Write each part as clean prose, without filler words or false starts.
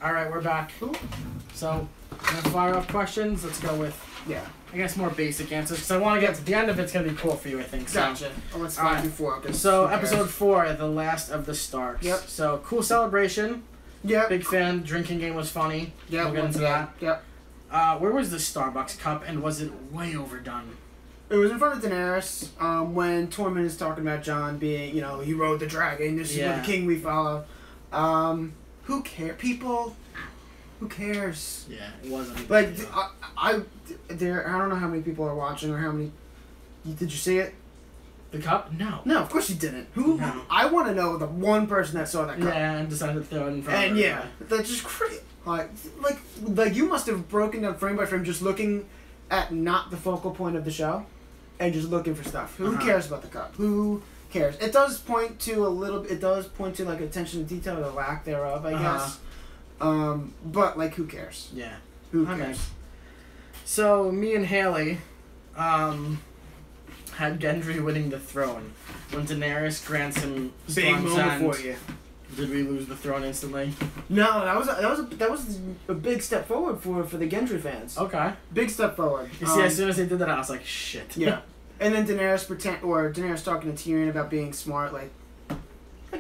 All right, we're back. So, I'm gonna fire off questions. Let's go with I guess more basic answers because I want to get to the end of it's gonna be cool for you. I think. So. Gotcha. Well, let's start before. So episode 4, the last of the Starks. Yep. So cool celebration. Yep. Big fan. Drinking game was funny. Yep. We'll get into that. Yep. Where was the Starbucks cup and was it way overdone? It was in front of Daenerys when Tormund is talking about Jon being, he rode the dragon. This is the king we follow. Who cares? People. Who cares? Yeah, it wasn't. Like I don't know how many people are watching or how many. Did you see it? The cup? No. No, of course you didn't. Who? No. I want to know the one person that saw that cup. Yeah, and decided to throw it in front. And that's just crazy. Like you must have broken down frame by frame just looking at not the focal point of the show, and just looking for stuff. Who cares about the cup? Who cares? It does point to like attention to detail, or the lack thereof, I guess. But like, who cares? Yeah. Who cares? So me and Haley, had Gendry winning the throne when Daenerys grants him Big moment for you. Did we lose the throne instantly? No, that was a big step forward for the Gendry fans. Okay. Big step forward. You see, as soon as they did that, I was like, shit. Yeah. And then Daenerys talking to Tyrion about being smart, like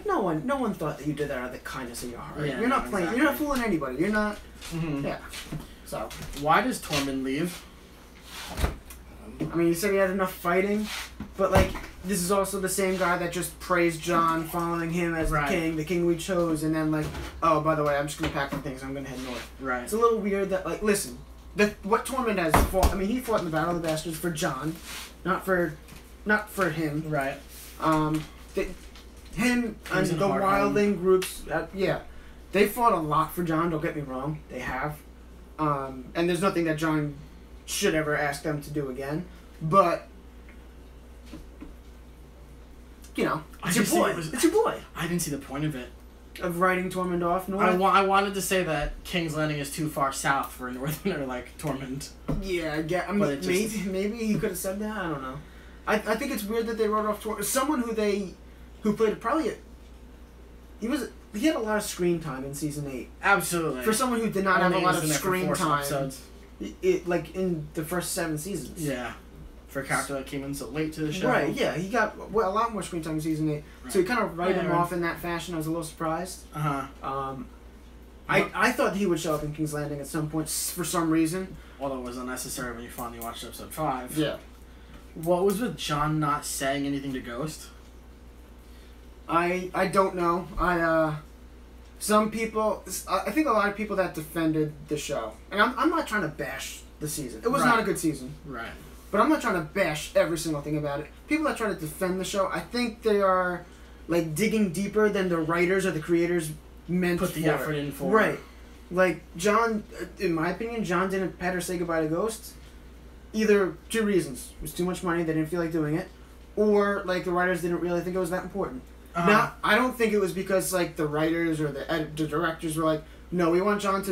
no one thought that you did that out of the kindness of your heart. Yeah, you're not playing. Exactly. You're not fooling anybody. You're not. Mm-hmm. Yeah. So. Why does Tormund leave? I mean, he said he had enough fighting, but like this is also the same guy that just praised Jon, following him as the king we chose, and then like, oh, by the way, I'm just gonna pack my things. I'm gonna head north. Right. It's a little weird that like, listen, what Tormund has fought. I mean, he fought in the Battle of the Bastards for Jon, not for him. Right. Him and the wildling groups, they fought a lot for Jon. Don't get me wrong, they have, and there's nothing that Jon should ever ask them to do again. But it's your boy. It's your boy. I didn't see the point of it. Of riding Tormund off north. I wanted to say that King's Landing is too far south for a northerner like Tormund. Yeah, I mean, maybe he could have said that. I don't know. I think it's weird that they rode off Tormund. Someone who played he had a lot of screen time in season 8. Absolutely. For someone who did not have a lot of screen time. Episodes. Like in the first 7 seasons. Yeah. For a character that came in so late to the show. Right, yeah. He got a lot more screen time in season 8. Right. So he kind of wrote him off in that fashion. I was a little surprised. I thought he would show up in King's Landing at some point for some reason. Although it was unnecessary when you finally watched episode 5. Yeah. What was with Jon not saying anything to Ghost? I don't know. Some people, I think a lot of people that defended the show, and I'm not trying to bash the season. It was not a good season. Right. But I'm not trying to bash every single thing about it. People that try to defend the show, I think they are like digging deeper than the writers or the creators meant to. Put the effort in for. Right. Like Jon, in my opinion, Jon didn't pet or say goodbye to Ghost. Either 2 reasons. It was too much money, they didn't feel like doing it. Or like the writers didn't really think it was that important. Now, I don't think it was because like the writers or the directors were like, no, we want Jon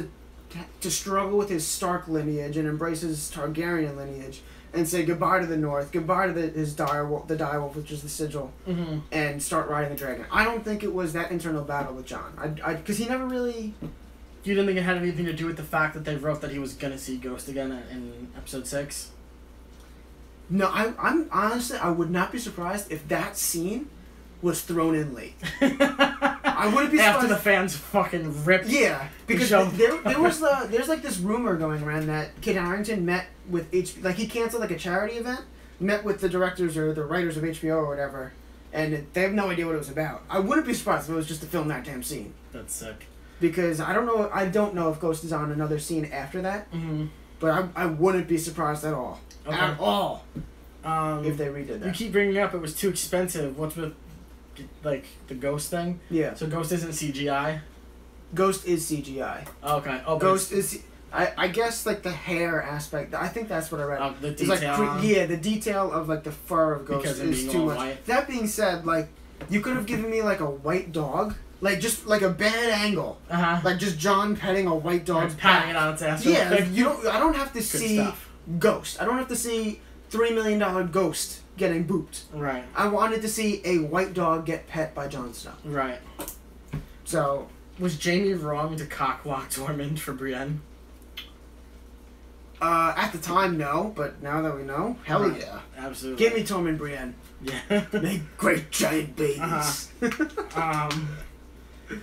to struggle with his Stark lineage and embrace his Targaryen lineage and say goodbye to the North, goodbye to his the direwolf, which is the sigil, and start riding the dragon. I don't think it was that internal battle with Jon. Because he never really. You didn't think it had anything to do with the fact that they wrote that he was gonna see Ghost again in episode 6? No, I'm honestly, I would not be surprised if that scene was thrown in late. I wouldn't be surprised after the fans fucking ripped. Yeah, because there's like this rumor going around that Kit Harington met with HBO, like he canceled like a charity event, met with the directors or the writers of HBO or whatever, and they have no idea what it was about. I wouldn't be surprised if it was just to film that damn scene. That's sick. Because I don't know if Ghost is on another scene after that, but I wouldn't be surprised at all. Okay. At all. If they redid that. You keep bringing up it was too expensive. What's with like the Ghost thing? Yeah. So Ghost isn't CGI? Ghost is CGI. Okay. Oh, Ghost is. I guess like the hair aspect. I think that's what I read. The detail. Like, the detail of like the fur of Ghost is too much. White. That being said, like you could have given me like a white dog. Like, just, like, a bad angle. Like, just Jon petting a white dog's patting it on its ass. Yeah, I don't have to see Ghost. I don't have to see $3 million Ghost getting booped. Right. I wanted to see a white dog get pet by Jon Snow. Right. So, Was Jaime wrong to cockblock Tormund for Brienne? At the time, no, but now that we know, hell yeah. Absolutely. Give me Tormund Brienne. Yeah. Make great giant babies.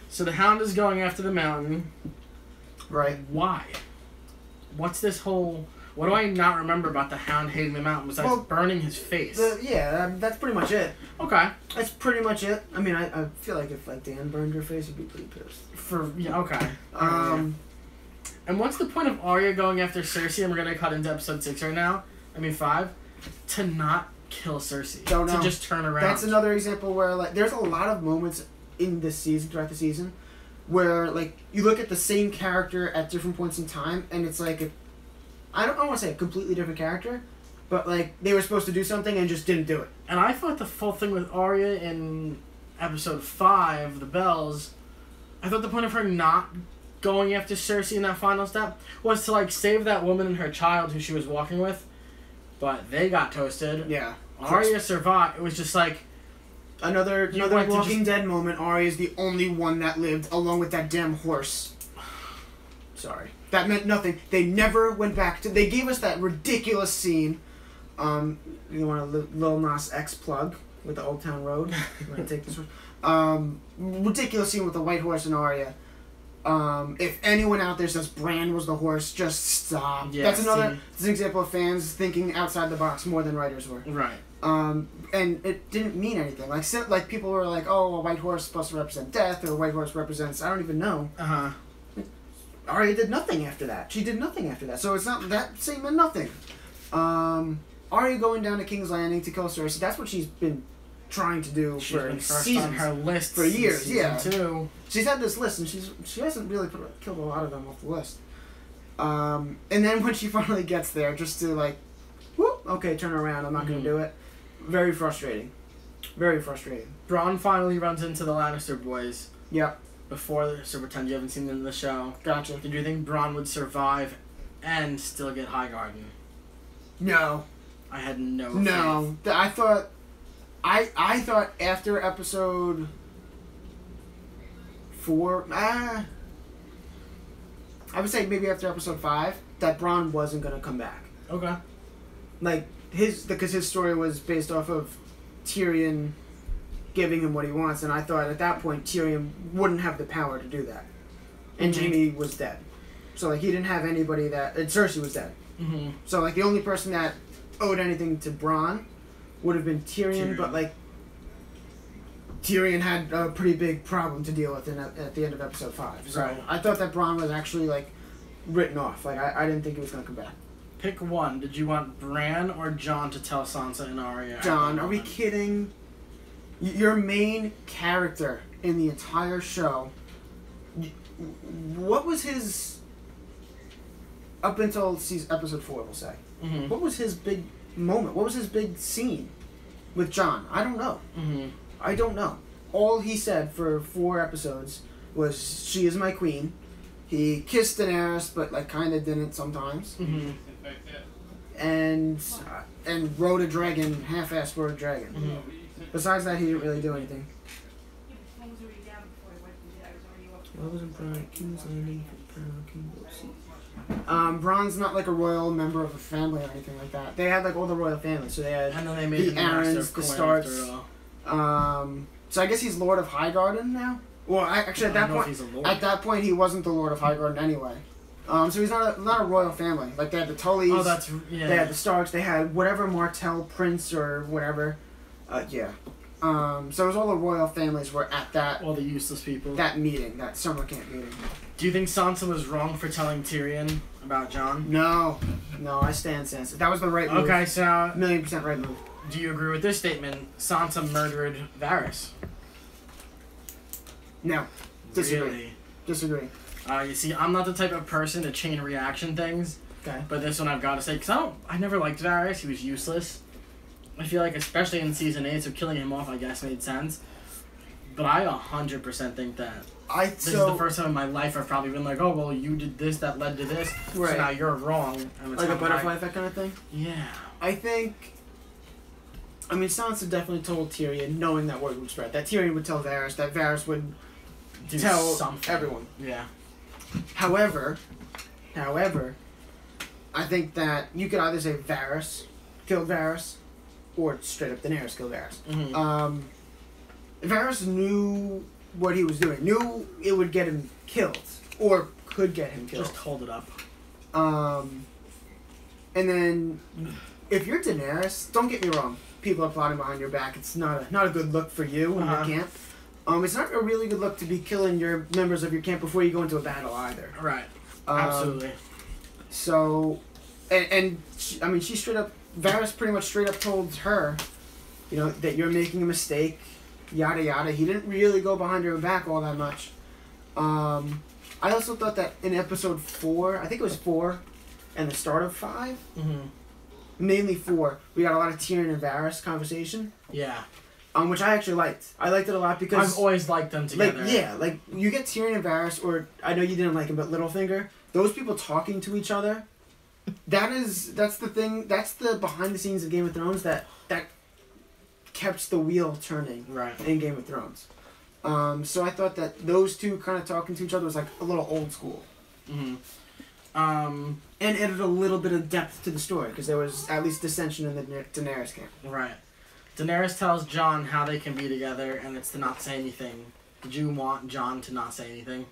So the Hound is going after the mountain. Right. Why? What's this whole... What do I not remember about the Hound hating the mountain besides burning his face? That's pretty much it. Okay. That's pretty much it. I mean, I feel like if like Dan burned her face, I'd be pretty pissed. Okay. And what's the point of Arya going after Cersei? And we're gonna cut into episode 6 right now. 5 to not kill Cersei. Don't know. To just turn around. That's another example where like there's a lot of moments in this season throughout the season where like you look at the same character at different points in time, and it's like I don't want to say a completely different character, but like they were supposed to do something and just didn't do it. And I thought the full thing with Arya in episode 5, the bells, I thought the point of her not going after Cersei in that final step was to like save that woman and her child who she was walking with, but they got toasted. Yeah. Arya survived. It was just like another Walking Dead moment. Arya's the only one that lived, along with that damn horse. Sorry. That meant nothing. They never went back to... They gave us that ridiculous scene. You want a Lil Nas X plug with the Old Town Road? You want to take this one? Ridiculous scene with the white horse and Arya. If anyone out there says Bran was the horse, just stop. Yeah, that's an example of fans thinking outside the box more than writers were. Right. And it didn't mean anything. Like people were like, oh, a white horse is supposed to represent death, or a white horse represents... I don't even know. Uh-huh. Arya did nothing after that. She did nothing after that. So it's not... That scene meant nothing. Arya going down to King's Landing to kill Cersei, that's what she's been trying to do for seasons. On her list for years, yeah. Too. She's had this list, and she hasn't really killed a lot of them off the list. And then when she finally gets there, just to like, whoop, okay, turn around, I'm not going to do it. Very frustrating. Very frustrating. Bronn finally runs into the Lannister boys. Yep. So pretend you haven't seen them in the show. Gotcha. Did you think Bronn would survive and still get Highgarden? No. I had no faith. No. I thought after episode 4, I would say maybe after episode 5, that Bronn wasn't going to come back. Okay. Like, because his story was based off of Tyrion giving him what he wants, and I thought at that point Tyrion wouldn't have the power to do that. And Jaime was dead. So, like, he didn't have anybody that... And Cersei was dead. Mm-hmm. So, like, the only person that owed anything to Bronn would have been Tyrion, but, like, Tyrion had a pretty big problem to deal with at the end of episode 5. So, right. I thought that Bronn was actually, like, written off. Like, I didn't think he was going to come back. Pick one. Did you want Bran or Jon to tell Sansa and Arya? Jon, are we kidding? Your main character in the entire show, what was his... Up until episode 4, we'll say. Mm-hmm. What was his big moment? What was his big scene with Jon? I don't know. Mm-hmm. I don't know. All he said for 4 episodes was, she is my queen. He kissed Daenerys, but like kind of didn't sometimes. Mm-hmm. And rode a dragon, half-assed rode a dragon. Mm-hmm. Besides that, he didn't really do anything. What was in King's Landing? Bronn's not like a royal member of a family or anything like that. They had like all the royal families, so they had and then they made the Arryns, the Starks. So I guess he's Lord of Highgarden now. Well, actually at that point he wasn't the Lord of Highgarden anyway. So he's not a royal family. Like they had the Tullys. Oh, that's yeah. They had the Starks. They had whatever Martell Prince or whatever. Yeah. So it was all the royal families were at that. All the useless people. That meeting, that summer camp meeting. Do you think Sansa was wrong for telling Tyrion about Jon? No, I stand Sansa. That was the right move. Okay, so 1,000,000% right move. Do you agree with this statement? Sansa murdered Varys. No, disagree. Really? Disagree. You see, I'm not the type of person to chain reaction things. Okay. But this one I've got to say, because I never liked Varys. He was useless. I feel like, especially in season 8, so killing him off, I guess, made sense. But I 100% think that this is the first time in my life I've probably been like, oh, well, you did this, that led to this, right. So now you're wrong. And like a butterfly effect kind of thing? Yeah. I mean, Sansa definitely told Tyrion, knowing that word would spread, that Tyrion would tell Varys, that Varys would tell something. everyone. Yeah. However, I think that you could either say Varys killed Varys, or straight up Daenerys killed Varys. Mm-hmm. Varys knew what he was doing, knew it would get him killed, or could get him killed. Just hold it up. And then, if you're Daenerys, don't get me wrong, people are plotting behind your back. It's not a good look for you in your camp. It's not a really good look to be killing your members of your camp before you go into a battle either. Right. Absolutely. So, and she straight up, Varys pretty much straight up told her, that you're making a mistake, yada yada. He didn't really go behind her back all that much. I also thought that in episode 4, I think it was 4, and the start of 5, mainly 4, we got a lot of Tyrion and Varys conversation. Yeah. Which I actually liked. I liked it a lot because... I've always liked them together. You get Tyrion and Varys, or I know you didn't like him, but Littlefinger, those people talking to each other, that's the thing, that's the behind the scenes of Game of Thrones that kept the wheel turning in Game of Thrones. So I thought that those two kind of talking to each other was like a little old school. And added a little bit of depth to the story, because there was at least dissension in the Daenerys camp. Right. Daenerys tells Jon how they can be together, and it's to not say anything. Did you want Jon to not say anything?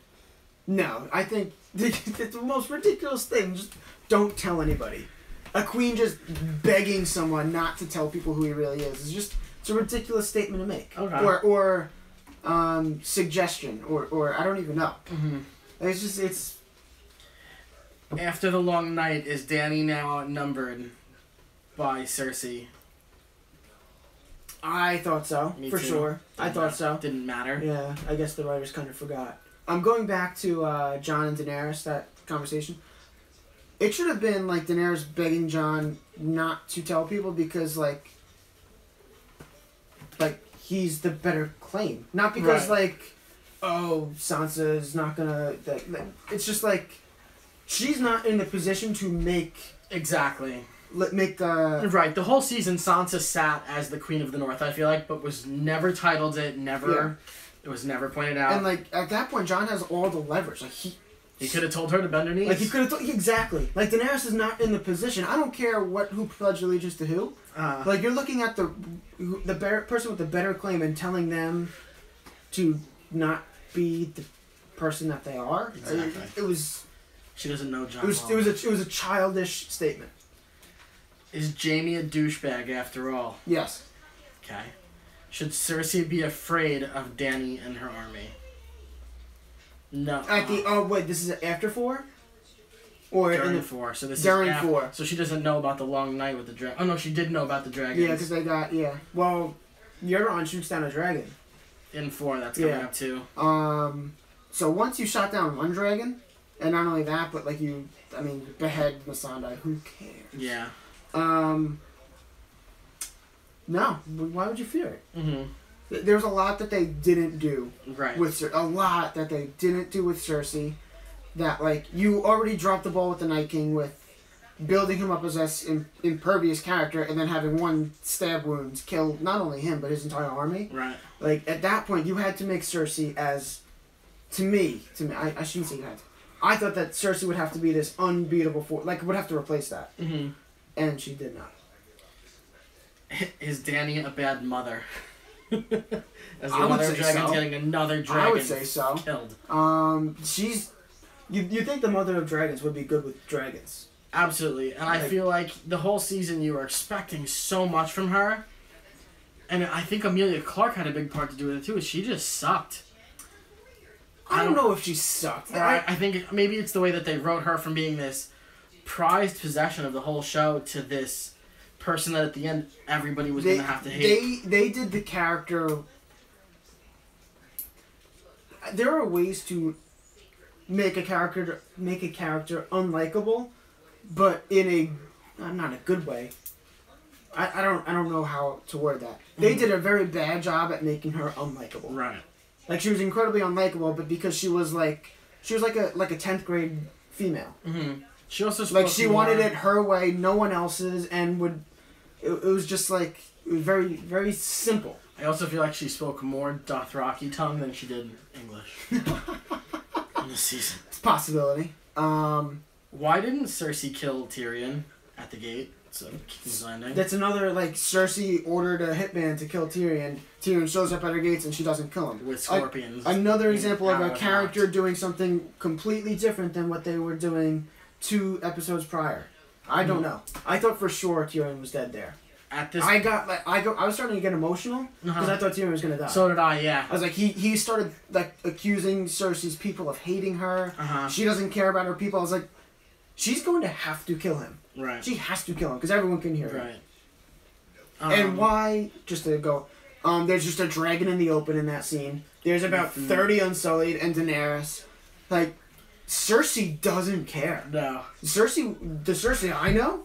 No, I think it's the most ridiculous thing. Just don't tell anybody. A queen just begging someone not to tell people who he really is. It's a ridiculous statement to make. Okay. Or suggestion, or I don't even know. It's... After the long night, is Dany now outnumbered by Cersei? I thought so, for sure. I thought so. Didn't matter. Yeah, I guess the writers kind of forgot. I'm going back to Jon and Daenerys, that conversation. It should have been like Daenerys begging Jon not to tell people because like he's the better claim. Not because Sansa is not gonna... it's just like she's not in the position to make... Exactly. Make the... Right, the whole season Sansa sat as the Queen of the North, I feel like, but was never titled it, it was never pointed out. And like at that point Jon has all the leverage. Like he could have told her to bend her knees. Like he could have exactly. Like Daenerys is not in the position. I don't care who pledged allegiance to who. Like you're looking at the person with the better claim and telling them to not be the person that they are. Exactly. It was... She doesn't know Jon. It was a childish statement. Is Jaime a douchebag after all? Yes. Okay. Should Cersei be afraid of Dany and her army? No. This is after 4? Or during 4. So this during is after, 4. So she doesn't know about the long night with the dragon. Oh no, she did know about the dragons. Yeah, because they got Well, Euron shoots down a dragon. In 4, that's coming up too. So once you shot down one dragon, and not only that, but like behead Missandei. Who cares? Yeah. No. Why would you fear it? Mm-hmm. There's a lot that they didn't do. Right. A lot that they didn't do with Cersei. That like you already dropped the ball with the Night King with building him up as an impervious character, and then having one stab wound kill not only him but his entire army. Right. Like at that point, you had to make Cersei as, to me, I shouldn't say you had to. I thought that Cersei would have to be this unbeatable force, like would have to replace that, and she did not. Is Dany a bad mother? As the I mother of dragons getting another dragon I would say so. Killed. She's. You think the mother of dragons would be good with dragons? Absolutely, and I feel like the whole season you were expecting so much from her, and I think Emilia Clarke had a big part to do with it too. She just sucked. I don't know if she sucked. I think maybe it's the way that they wrote her from being this prized possession of the whole show to this person that at the end everybody was going to have to hate. They did the character... There are ways to make a character unlikable, but in not a good way. I don't know how to word that. They did a very bad job at making her unlikable. Right. Like she was incredibly unlikable, but because she was like a 10th grade female. Mm-hmm. She also she wanted it her way, no one else's, and it was just like it was very very simple. I also feel like she spoke more Dothraki tongue than she did English in this season. It's a possibility. Why didn't Cersei kill Tyrion at the gate? So King's Landing. That's another, like, Cersei ordered a hitman to kill Tyrion. Tyrion shows up at her gates and she doesn't kill him. With scorpions. Another example of a character doing something completely different than what they were doing 2 episodes prior. I don't know. I thought for sure Tyrion was dead there. At this, I was starting to get emotional because I thought Tyrion was gonna die. So did I. Yeah. I was like, he started like accusing Cersei's people of hating her. She doesn't care about her people. I was like, she's going to have to kill him. Right. She has to kill him because everyone can hear her. Right. And why? Just to go. There's just a dragon in the open in that scene. There's about 30 Unsullied and Daenerys. Like, Cersei doesn't care. No. The Cersei I know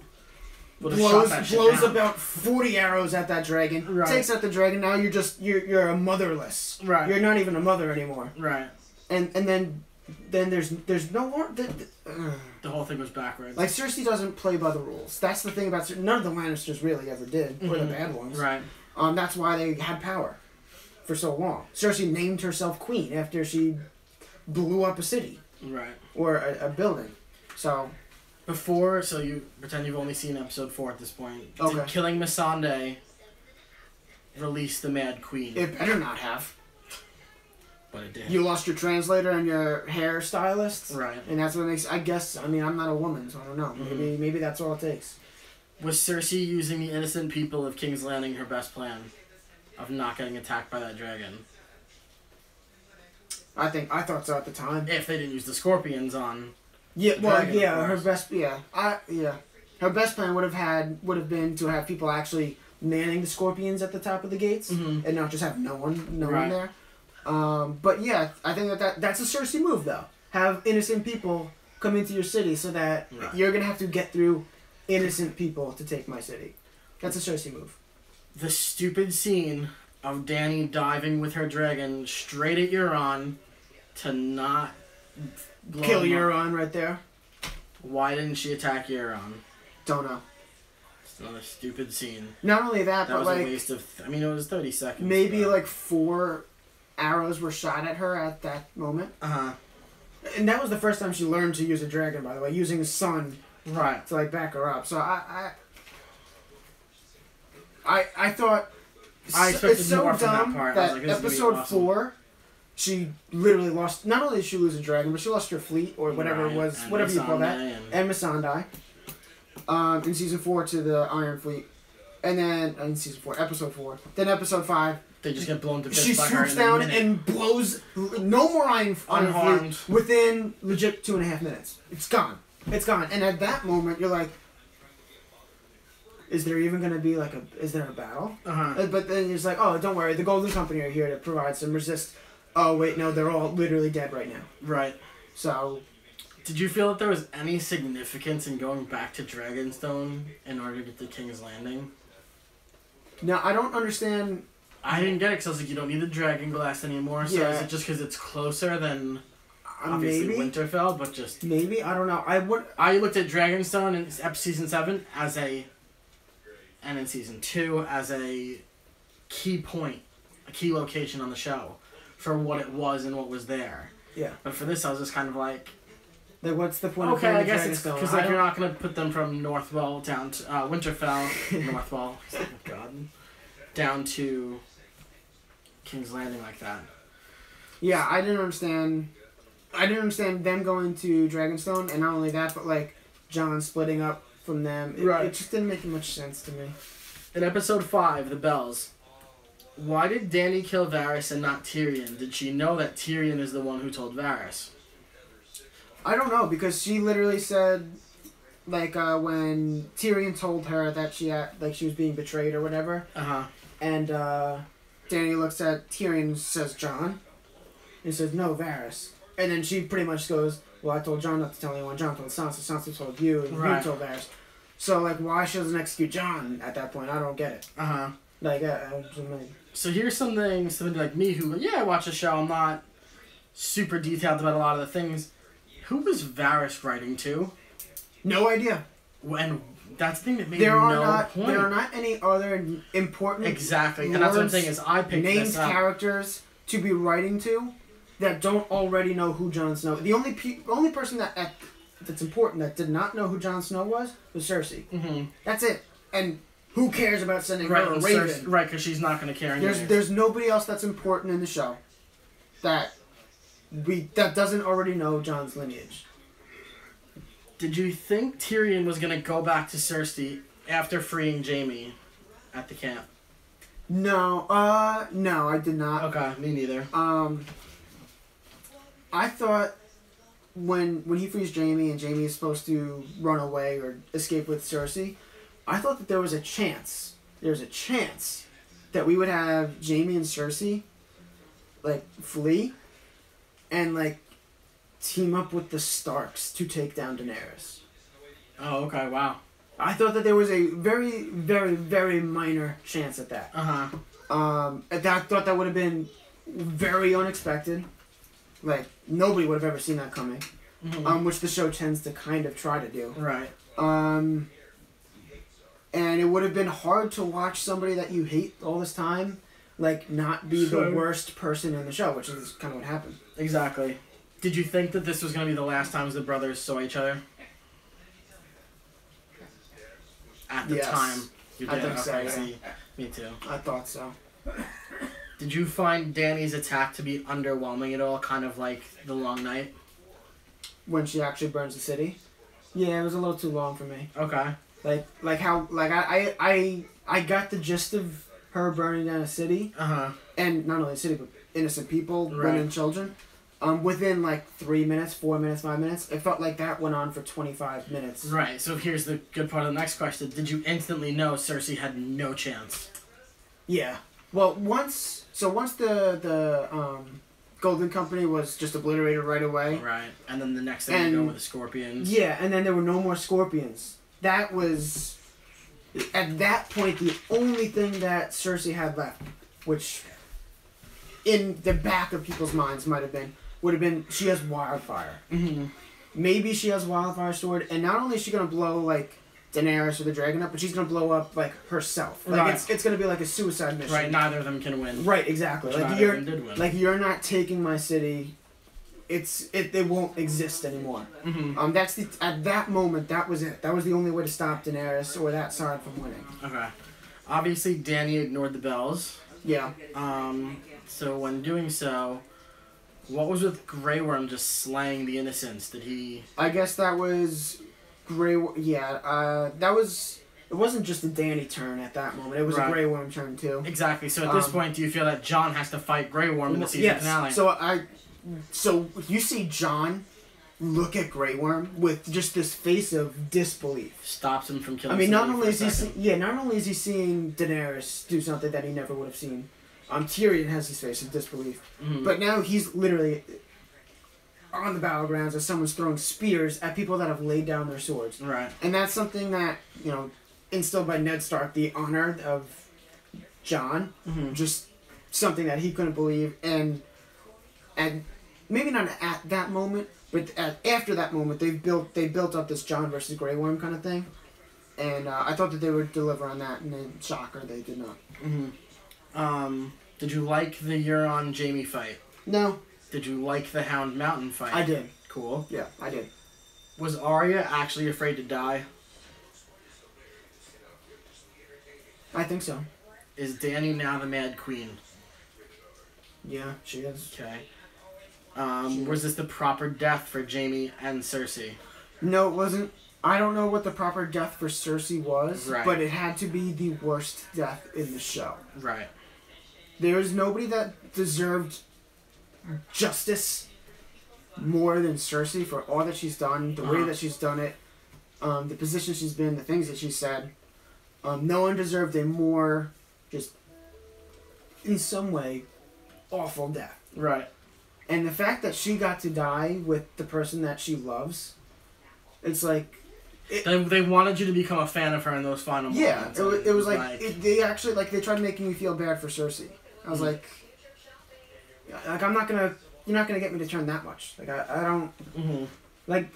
blows about 40 arrows at that dragon. Right. Takes out the dragon. Now you're a motherless. Right. You're not even a mother anymore. Right. And then there's no more. The whole thing was backwards. Like, Cersei doesn't play by the rules. That's the thing about Cersei. None of the Lannisters really ever did, or the bad ones. Right. That's why they had power for so long. Cersei named herself queen after she blew up a city. Right. Or a building. So you pretend you've only seen episode 4 at this point. Okay. Did killing Missandei release the Mad Queen? It better not have. But it did. You lost your translator and your hairstylist. Right. And that's what makes... I guess... I mean, I'm not a woman, so I don't know. Maybe that's all it takes. Was Cersei using the innocent people of King's Landing her best plan of not getting attacked by that dragon? I thought so at the time. If they didn't use the scorpions on... Yeah, the dragon, her best... Yeah. Her best plan would have been to have people actually manning the scorpions at the top of the gates and not just have no one there. But yeah, I think that's a Cersei move, though. Have innocent people come into your city so that you're going to have to get through innocent people to take my city. That's a Cersei move. The stupid scene of Dany diving with her dragon straight at Euron to not kill Euron right there. Why didn't she attack Euron? Don't know. It's another stupid scene. Not only that, but was like... a waste of... I mean, it was 30 seconds. Maybe like 4 arrows were shot at her at that moment. And that was the first time she learned to use a dragon, by the way, using the sun to like back her up. So I thought it's so dumb that part. That episode 4, she literally lost. Not only did she lose a dragon, but she lost her fleet or whatever it was, whatever you call that, and Missandei. In season 4 to the Iron Fleet, and then in season 4, episode 4, then episode 5. They just get blown to bits. She swoops down and blows no more Iron Fleet within legit 2.5 minutes. It's gone. It's gone. And at that moment, you're like, is there even going to be like is there a battle? But then it's like, oh, don't worry, the Golden Company are here to provide some resist. Oh, wait, no, they're all literally dead right now. Right. So... Did you feel that there was any significance in going back to Dragonstone in order to get to King's Landing? No, I don't understand... I didn't get it because I was like, you don't need the dragon glass anymore. So is it just because it's closer than obviously Winterfell, but just... Maybe, I don't know. I looked at Dragonstone in season 7 as and in season 2 as a key point, a key location on the show for what it was and what was there. Yeah. But for this, I was just kind of like... Like, what's the point of Okay, I guess it's because like, you're not going to put them from Northwell down to Winterfell, Northwell, oh God, down to King's Landing like that. Yeah, I didn't understand them going to Dragonstone, and not only that, but like Jon splitting up from them. It just didn't make much sense to me. In episode 5, The Bells, why did Dany kill Varys and not Tyrion? Did she know that Tyrion is the one who told Varys? I don't know, because she literally said, like, when Tyrion told her that she was being betrayed or whatever, and Dany looks at Tyrion and says, Jon, and says, no, Varys. And then she pretty much goes, well, I told Jon not to tell anyone. Jon told Sansa. Sansa told you, and you told Varys. So, like, why she doesn't execute Jon at that point? I don't get it. Like, so here's somebody like me who, I watch the show. I'm not super detailed about a lot of the things. Who was Varys writing to? No idea. And That's the thing that made there are no not point. there are not any other important Exactly, and that's what I'm saying is I picked named this up. characters to be writing to that don't already know who Jon Snow. The only person that's important that did not know who Jon Snow was Cersei. Mm-hmm. That's it. And who cares about sending Right, her a raven? right, because she's not going to care anyway. There's nobody else that's important in the show that doesn't already know Jon's lineage. Did you think Tyrion was going to go back to Cersei after freeing Jaime at the camp? No, no, I did not. Okay, me neither. I thought when he frees Jaime and Jaime is supposed to run away or escape with Cersei, I thought that there was a chance that we would have Jaime and Cersei like flee and like team up with the Starks to take down Daenerys. Oh, okay, wow. I thought that there was a very, very, very minor chance at that. Uh-huh. I thought that would have been very unexpected. Like, nobody would have ever seen that coming. Mm-hmm. Which the show tends to kind of try to do. Right. And it would have been hard to watch somebody that you hate all this time, like, not be the worst person in the show, which is kind of what happened. Exactly. Did you think that this was going to be the last times the brothers saw each other? At the time. You did? I think so, Okay, yeah. see, me too. I thought so. Did you find Dany's attack to be underwhelming at all? Kind of like The Long Night? When she actually burns the city? Yeah, it was a little too long for me. Okay. I got the gist of her burning down a city. Uh-huh. And not only a city, but innocent people, Right. women, children. Within like 3 minutes, 4 minutes, 5 minutes. It felt like that went on for 25 minutes. Right, so here's the good part of the next question. Did you instantly know Cersei had no chance? Yeah. Well, once the Golden Company was just obliterated right away. Right, and then the next thing you go with the Scorpions. Yeah, and then there were no more Scorpions. That was, at that point, the only thing that Cersei had left, which in the back of people's minds would have been she has Wildfire. Mm-hmm. Maybe she has Wildfire Sword, and not only is she going to blow, like, Daenerys or the dragon up, but she's going to blow up, like, herself. Like, right. it's going to be like a suicide mission. Right, neither of them can win. Right, exactly. Which Like, neither of them did win. Like, you're not taking my city. It won't exist anymore. Mm-hmm. At that moment, that was it. That was the only way to stop Daenerys or that side from winning. Okay. Obviously, Dany ignored the bells. Yeah. So when doing so, what was with Grey Worm just slaying the innocents? Did he... I guess that was that was... It wasn't just a Dany turn at that moment. It was a Grey Worm turn, too. Exactly. So at this point, do you feel that Jon has to fight Grey Worm in the season finale? So you see Jon look at Grey Worm with just this face of disbelief. Stops him from killing. I mean, not only is he seeing Daenerys do something that he never would have seen. Tyrion has his face of disbelief, but now he's literally on the battlegrounds as someone's throwing spears at people that have laid down their swords. Right. And that's something that instilled by Ned Stark, the honor of Jon, just something that he couldn't believe, and maybe not at that moment, but after that moment, they built up this Jon versus Grey Worm kind of thing, and I thought that they would deliver on that, and then shocker, they did not. Did you like the Euron Jaime fight? No. Did you like the Hound Mountain fight? I did. Cool. Yeah, I did. Was Arya actually afraid to die? I think so. Is Dany now the Mad Queen? Yeah, she is. Okay. Was this the proper death for Jaime and Cersei? No, it wasn't. I don't know what the proper death for Cersei was, right. But it had to be the worst death in the show. Right. There is nobody that deserved justice more than Cersei for all that she's done, the way that she's done it, the position she's been, the things that she said. No one deserved a more, just, in some way, awful death. Right. And the fact that she got to die with the person that she loves, it's like... They wanted you to become a fan of her in those final moments. Yeah, it was like... they tried making me feel bad for Cersei. I was like, I'm not gonna... You're not gonna get me to turn that much. Like, I don't... Like,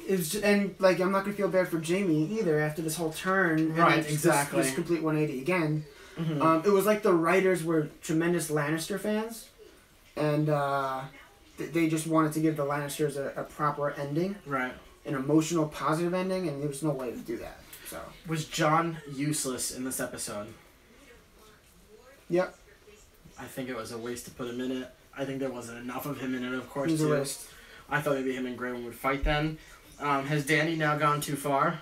it was and like I'm not gonna feel bad for Jamie either after this whole turn. Right, and exactly. This complete 180 again. Mm-hmm. It was like the writers were tremendous Lannister fans, and they just wanted to give the Lannisters a proper ending, Right. an emotional, positive ending, and there was no way to do that. So. Was Jon useless in this episode? Yep. I think it was a waste to put him in it. I think there wasn't enough of him in it, of course, He was too. a waste. I thought maybe him and Graham would fight then. Has Dany now gone too far?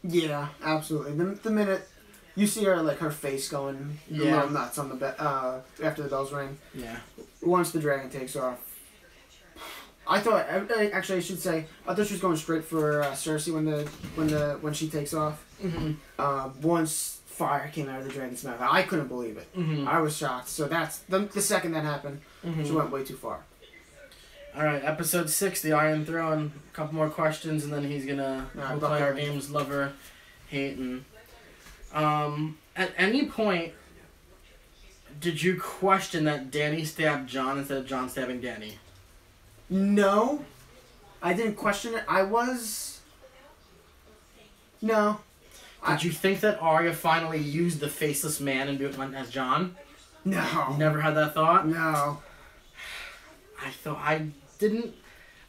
Yeah, absolutely. The minute you see her, like, her face going a little nuts on the after the bells ring. Yeah. Once the dragon takes off. I thought, actually I should say, I thought she was going straight for Cersei when she takes off. Mm-hmm. Once fire came out of the dragon's mouth, I couldn't believe it. Mm-hmm. I was shocked. So that's the second that happened. Mm-hmm. She went way too far. All right, episode 6, the Iron Throne. A couple more questions, and then he's gonna play our games, lover, hate, and at any point, did you question that Dany stabbed Jon instead of Jon stabbing Dany? No, I didn't question it. No. Did you think that Arya finally used the faceless man and went as Jon? No. You never had that thought? No.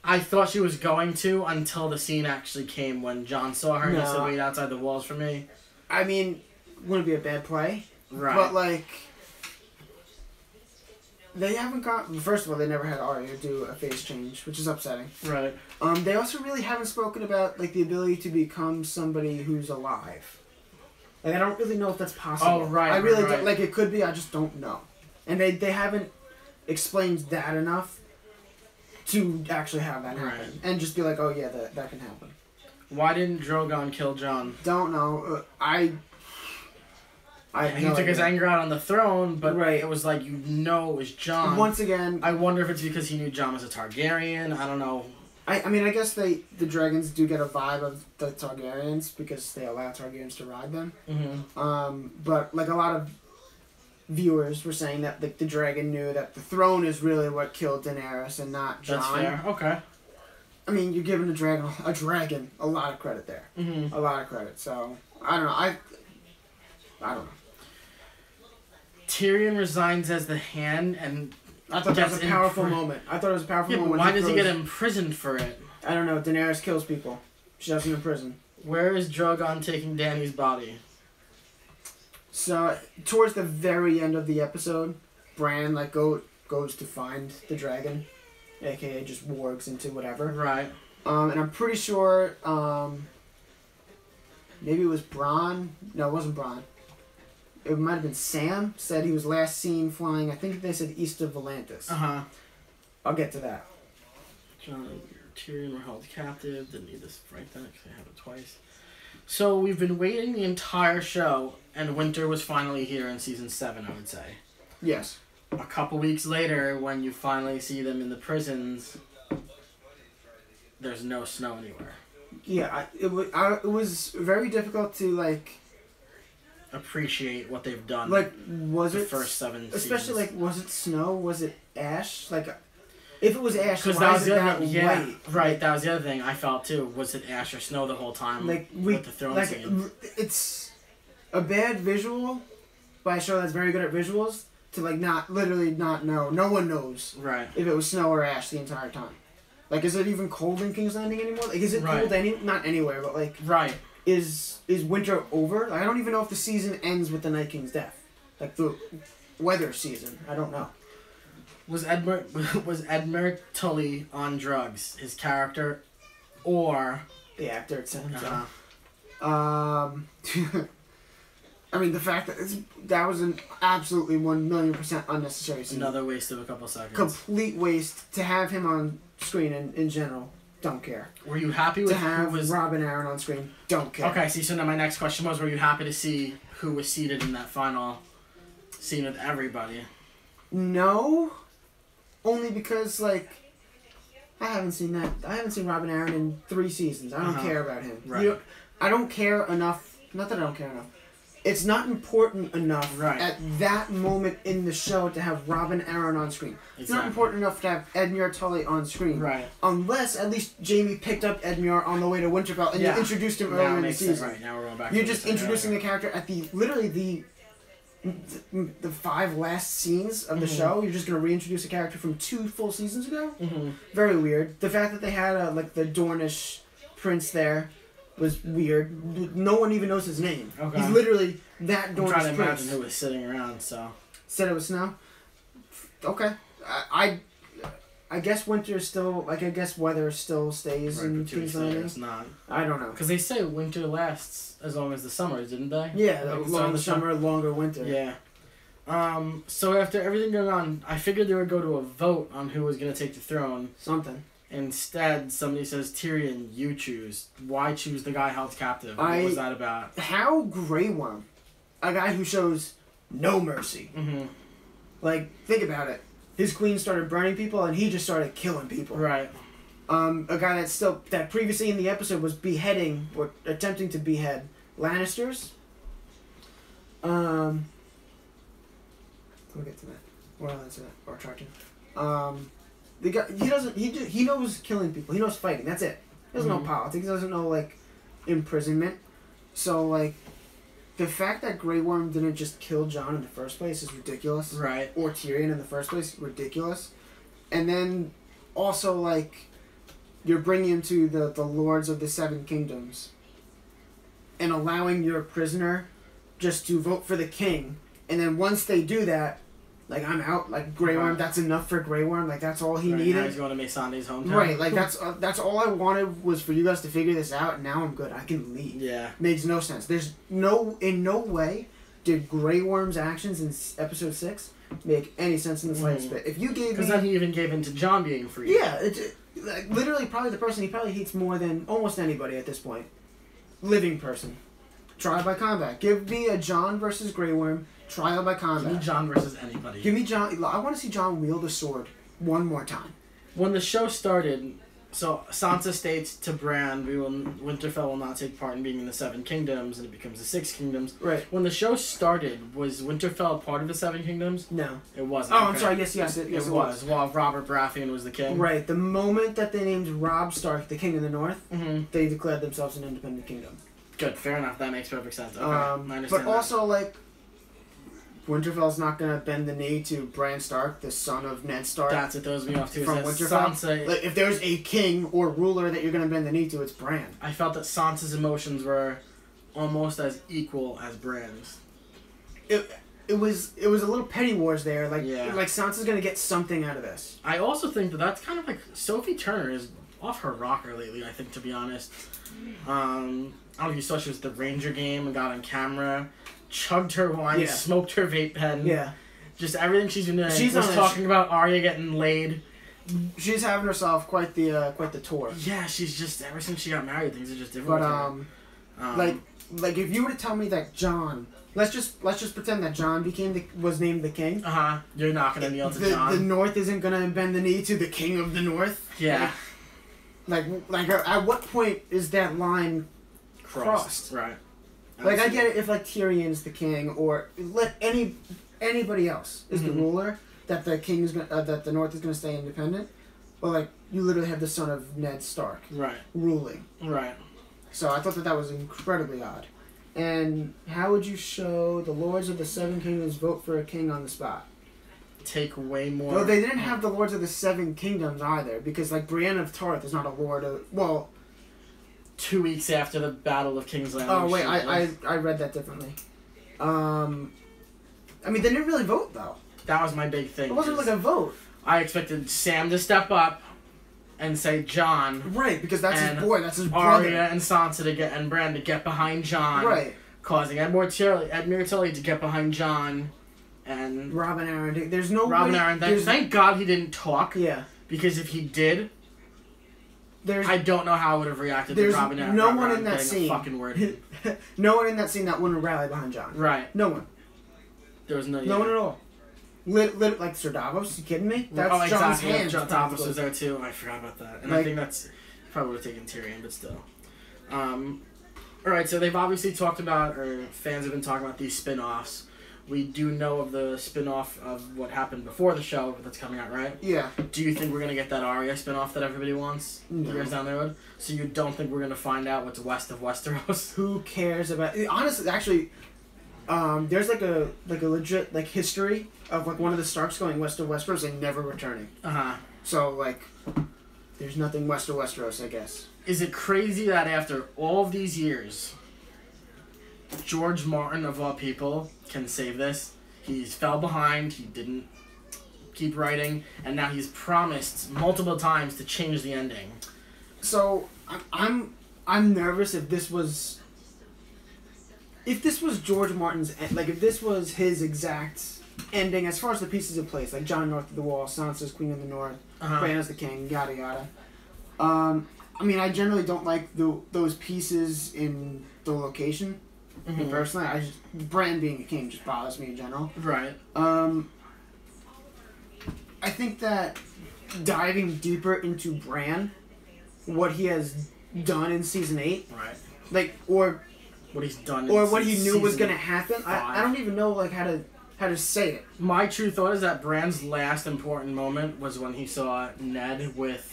I thought she was going to until the scene actually came when Jon saw her and he said, wait outside the walls for me. I mean, wouldn't be a bad play. Right. But, like, they haven't got... First of all, they never had Arya do a face change, which is upsetting. Right. They also really haven't spoken about, like, the ability to become somebody who's alive. Like, I don't really know if that's possible. Oh, right. I really right. don't... Like, it could be, I just don't know. And they haven't explained that enough to actually have that happen. Right. And just be like, oh, yeah, that can happen. Why didn't Drogon kill Jon? Don't know. He took his anger out on the throne, but Right. it was like, it was Jon. Once again... I wonder if it's because he knew Jon was a Targaryen. I don't know. I mean, I guess the dragons do get a vibe of the Targaryens because they allow Targaryens to ride them. Mm-hmm. But, like, a lot of viewers were saying that the dragon knew that the throne is really what killed Daenerys and not Jon. That's fair. Okay. I mean, you're giving a dragon a lot of credit there. Mm-hmm. A lot of credit. So, I don't know. I don't know. Tyrion resigns as the Hand and I thought that was a powerful moment. I thought it was a powerful moment. But why does he get imprisoned for it? I don't know. Daenerys kills people. She doesn't in prison. Where is Drogon taking Dany's body? So, towards the very end of the episode, Bran, like, goes to find the dragon. A.k.a. just wargs into whatever. Right. And I'm pretty sure, maybe it was Bronn. No, it wasn't Bronn. It might have been Sam. Said he was last seen flying, I think they said east of Volantis. Uh-huh. I'll get to that. Jon and Tyrion were held captive. Didn't need this right then because I have it twice. So we've been waiting the entire show, and winter was finally here in season 7, I would say. Yes. A couple weeks later, when you finally see them in the prisons, there's no snow anywhere. Yeah, it was very difficult to, like... appreciate what they've done. Like, was the it... first 7 especially, seasons. like, was it snow? Was it ash? Like, if it was ash, because why that was is it the that other thing. white? Right, that was the other thing I felt too. Was it ash or snow the whole time? Like, with the throne like, scene? it's a bad visual by a show that's very good at visuals to, like, not know. No one knows Right. if it was snow or ash the entire time. Like, is it even cold in King's Landing anymore? Like, is it Right. cold not anywhere, but, like... Right. Is winter over? Like, I don't even know if the season ends with the Night King's death. Like, the weather season. I don't know. Was Edmure Tully on drugs, his character, or The actor itself. uh, I mean, the fact that was an absolutely 1,000,000% unnecessary scene. another waste of a couple seconds? Complete waste to have him on screen in general. Don't care. Were you happy with to have who was... Robb and Aaron on screen? Don't care. Okay, so now my next question was, were you happy to see who was seated in that final scene with everybody? No. Only because, like, I haven't seen that. I haven't seen Robb and Aaron in 3 seasons. I don't care about him. Right. I don't care enough. Not that I don't care enough. It's not important enough right. at that moment in the show to have Robb and Aaron on screen. Exactly. It's not important enough to have Edmure Tully on screen. Right. Unless at least Jaime picked up Edmure on the way to Winterfell and you introduced him earlier in the season. Right, now we're going back You're just introducing the character at the 5 last scenes of the show. You're just going to reintroduce a character from 2 full seasons ago. Very weird. The fact that they had like the Dornish prince there was weird. No one even knows his name. Okay. He's literally that Dornish prince. I'm trying to imagine who was sitting around. So said it was Snow. Okay, I guess winter still like I guess weather still stays in King's Landing. It's not. I don't know because they say winter lasts as long as the summer, didn't they? Yeah, like longer summer, longer winter. Yeah. So after everything going on, I figured they would go to a vote on who was going to take the throne. Something. Instead, somebody says, Tyrion, you choose. Why choose the guy held captive? What was that about? How Grey Worm, a guy who shows no mercy. Like, think about it. His queen started burning people, and he just started killing people. Right. A guy that previously in the episode was beheading, or attempting to behead Lannisters. We'll get to that. Well, that's it. Or Tarkin. The guy, he knows killing people. He knows fighting. That's it. He doesn't know politics. He doesn't know, like, imprisonment. So, like, the fact that Grey Worm didn't just kill Jon in the first place is ridiculous. Right. Or Tyrion in the first place, ridiculous. And then, also, like, you're bringing him to the Lords of the Seven Kingdoms and allowing your prisoner just to vote for the king. And then once they do that, like, I'm out. Like, Grey Worm, that's enough for Grey Worm. Like, that's all he needed. Now he's going to Missandei's hometown. Right, like, that's all I wanted was for you guys to figure this out, and now I'm good. I can leave. Yeah. Makes no sense. There's in no way did Grey Worm's actions in episode 6 make any sense in the slightest bit. If you gave me... Because then he even gave in to Jon being free. Yeah, like, literally probably the person he probably hates more than almost anybody at this point. Living person. Trial by combat. Give me a Jon versus Grey Worm. Trial by combat. Give me Jon versus anybody. Give me Jon. I want to see Jon wield a sword one more time. When the show started, so Sansa states to Bran, Winterfell will not take part in being in the Seven Kingdoms, and it becomes the Six Kingdoms. Right. When the show started, was Winterfell part of the Seven Kingdoms? No. It wasn't. Oh, okay. I'm sorry. Yes, it was. While Robert Baratheon was the king. Right. The moment that they named Robb Stark the King of the North, they declared themselves an independent kingdom. Good. Fair enough. That makes perfect sense. Okay. I understand but also, like, Winterfell's not going to bend the knee to Bran Stark, the son of Ned Stark. That's what throws me off too. From Winterfell. Sansa, like, if there's a king or ruler that you're going to bend the knee to, it's Bran. I felt that Sansa's emotions were almost as equal as Bran's. It was a little petty wars there. Like Sansa's going to get something out of this. I also think that's kind of like Sophie Turner is off her rocker lately, I think, to be honest. I don't know if you saw she was at the Ranger game and got on camera. Chugged her wine, smoked her vape pen. Yeah. Just everything she's been doing. She's just talking about Arya getting laid. She's having herself quite the tour. Yeah, she's just, ever since she got married, things are just different. But like if you were to tell me that Jon, let's just pretend that Jon was named the king. You're not gonna kneel to Jon. The North isn't gonna bend the knee to the king of the North. Yeah. Like at what point is that line crossed? Right. Like, I get it if, like, Tyrion's the king, or let anybody else is the ruler, that the king is that the North is gonna stay independent. But, like, you literally have the son of Ned Stark ruling. Right. So I thought that was incredibly odd. And how would you show the Lords of the Seven Kingdoms vote for a king on the spot? Take way more... Well, they didn't have the Lords of the Seven Kingdoms either, because, like, Brienne of Tarth is not a lord of... Well... 2 weeks after the Battle of King's Landing. Oh, wait, I read that differently. I mean, they didn't really vote, though. That was my big thing. It wasn't like a vote. I expected Sam to step up and say Jon. Right, because that's his boy, that's his brother. Arya and Sansa and Bran to get behind Jon. Right. Causing Edmure Tully to get behind Jon. And... Robb and Aaron. There's no Robb and Aaron. Thank God he didn't talk. Yeah. Because if he did... I don't know how I would have reacted to Robb and Aaron. No one in that scene. Fucking word. No one in that scene that wouldn't rally behind Jon. Right. No one. There was no. No one at all. Like Sir Davos. You kidding me? That's Jon's hands. Davos was there too. I forgot about that. And I think that's probably would have taken Tyrion, but still. Alright, so they've obviously talked about, or fans have been talking about these spin-offs. We do know of the spin-off of what happened before the show that's coming out, right? Yeah. Do you think we're going to get that Arya spin-off that everybody wants years down the road? So you don't think we're going to find out what's west of Westeros? Who cares about... Honestly, actually, there's like a legit like history of like one of the Starks going west of Westeros and never returning. Uh-huh. So, like, there's nothing west of Westeros, I guess. Is it crazy that after all of these years, George Martin, of all people, can save this? He's fell behind, he didn't keep writing, and now he's promised multiple times to change the ending. So, I'm nervous if this was George Martin's, like, if this was his exact ending as far as the pieces in place, like Jon North of the Wall, Sansa's Queen of the North, Bran as the King, yada yada. I mean, I generally don't like those pieces in the location. Mm-hmm. Personally, Bran being a king just bothers me in general. Right. I think that diving deeper into Bran, what he has done in season 8, right? Like, or what he's done, or what he knew was gonna happen. I don't even know like how to say it. My true thought is that Bran's last important moment was when he saw Ned with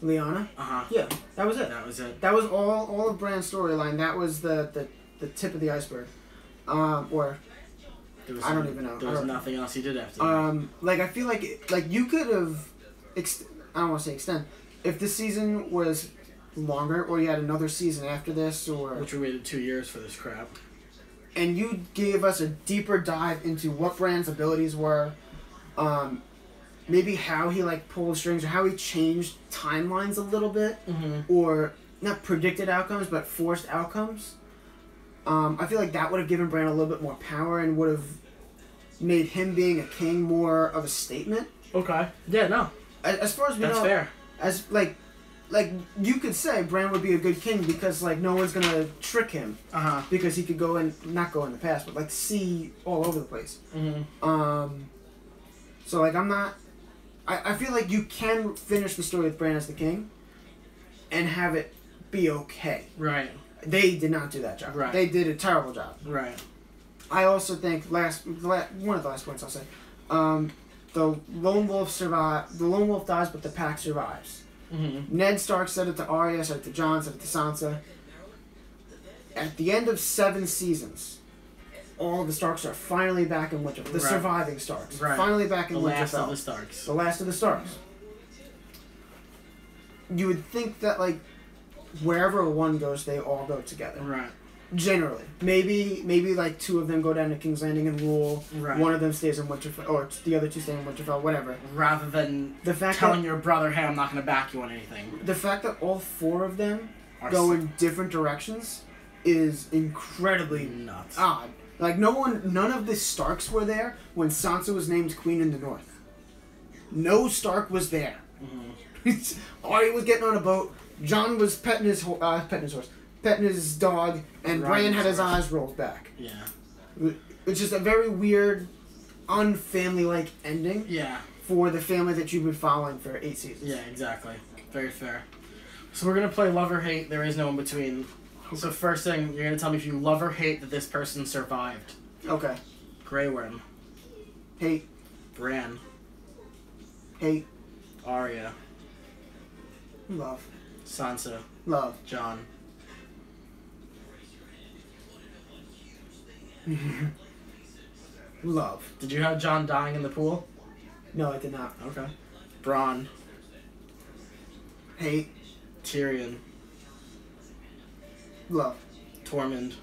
Lyanna. Yeah, that was it. That was it. That was all of Bran's storyline. That was the tip of the iceberg. Or I don't even know. There was nothing else he did after that. Like I feel like you could have I don't want to say extend. If this season was longer, or you had another season after this, or which we waited 2 years for this crap, and you gave us a deeper dive into what Bran's abilities were, maybe how he like pulled strings, or how he changed timelines a little bit, or not predicted outcomes but forced outcomes. I feel like that would have given Bran a little bit more power and would have made him being a king more of a statement. Okay. Yeah. No. As far as we know, that's fair. As like you could say Bran would be a good king because like no one's gonna trick him. Because he could go and not go in the past, but like see all over the place. So like I'm not. I feel like you can finish the story with Bran as the king, and have it be okay. Right. They did not do that job. Right. They did a terrible job. Right. I also think one of the last points I'll say, the lone wolf survive. The lone wolf dies, but the pack survives. Ned Stark said it to Arya, said it to Jon, said it to Sansa. At the end of 7 seasons, all of the Starks are finally back in Winterfell. The surviving Starks. Finally back in Winterfell. The last of the Starks. The last of the Starks. You would think that, like, wherever one goes, they all go together. Right. Generally. Maybe like 2 of them go down to King's Landing and rule. Right. One of them stays in Winterfell, or the other 2 stay in Winterfell, whatever. Rather than the fact telling your brother, hey, I'm not going to back you on anything. The fact that all 4 of them go in different directions is incredibly nuts. Odd. Like, none of the Starks were there when Sansa was named Queen in the North. No Stark was there. Arya was getting on a boat. Jon was petting his dog, and Bran had his eyes rolled back. Yeah. It's just a very weird, unfamily-like ending. Yeah. For the family that you've been following for 8 seasons. Yeah, exactly. Very fair. So we're gonna play love or hate. There is no in between. So first thing, you're gonna tell me if you love or hate that this person survived. Okay. Grey Worm. Hate. Bran. Hate. Arya. Love. Sansa. Love. Jon. Love. Did you have Jon dying in the pool? No, I did not. Okay. Bronn. Hate. Tyrion. Love. Tormund.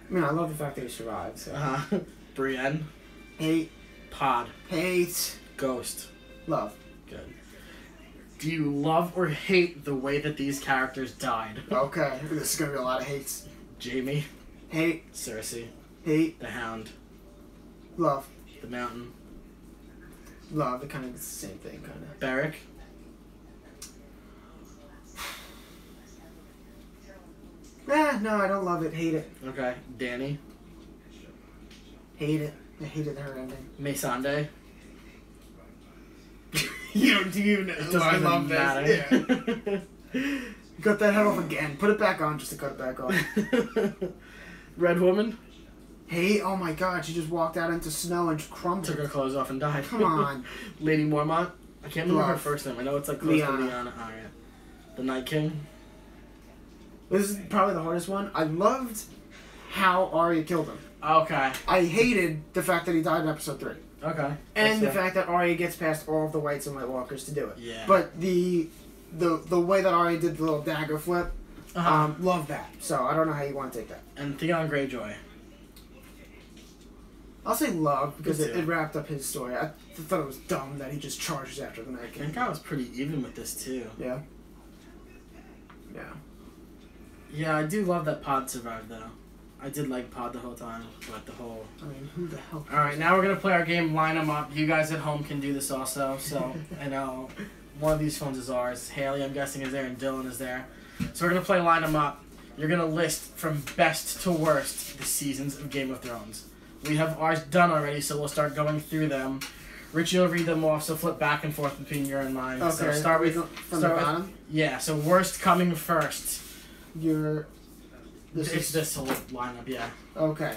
I mean, I love the fact that he survived. So. Brienne. Hate. Pod. Hate. Ghost. Love. Good. Do you love or hate the way that these characters died? Okay, this is gonna be a lot of hates. Jaime. Hate. Cersei. Hate. The Hound. Love. The Mountain. Love. They're kind of the same thing, kind of. Beric. No, I don't love it. Hate it. Okay. Dany. Hate it. I hated her ending. Missandei. Do you know? It doesn't I love matter. this. Yeah. Cut that head off again. Put it back on just to cut it back off. Red woman. Hey, oh my god, she just walked out into snow and crumbled. Took her clothes off and died. Come on. Lady Mormont. I can't remember her first name. I know it's like close to Lyanna. Lyanna. Oh, yeah. The Night King. This is probably the hardest one. I loved how Arya killed him. Okay. I hated the fact that he died in episode 3. Okay. And the fact that Arya gets past all of the Whites and White Walkers to do it. Yeah. But the way that Arya did the little dagger flip, love that. So I don't know how you want to take that. And Theon Greyjoy. I'll say love because it wrapped up his story. I thought it was dumb that he just charges after the Night I King. think I was pretty even with this too. Yeah. Yeah. Yeah, I do love that Pod survived though. I did like Pod the whole time, but the whole... I mean, who the hell... Alright, now we're going to play our game, Line 'em Up. You guys at home can do this also, so I know one of these phones is ours. Haley, I'm guessing, is there, and Dylan is there. So we're going to play Line 'em Up. You're going to list from best to worst the seasons of Game of Thrones. We have ours done already, so we'll start going through them. Richie will read them off, so flip back and forth between your and mine. Okay, so start with... From the bottom? Yeah, so worst coming first. This whole lineup, yeah. Okay.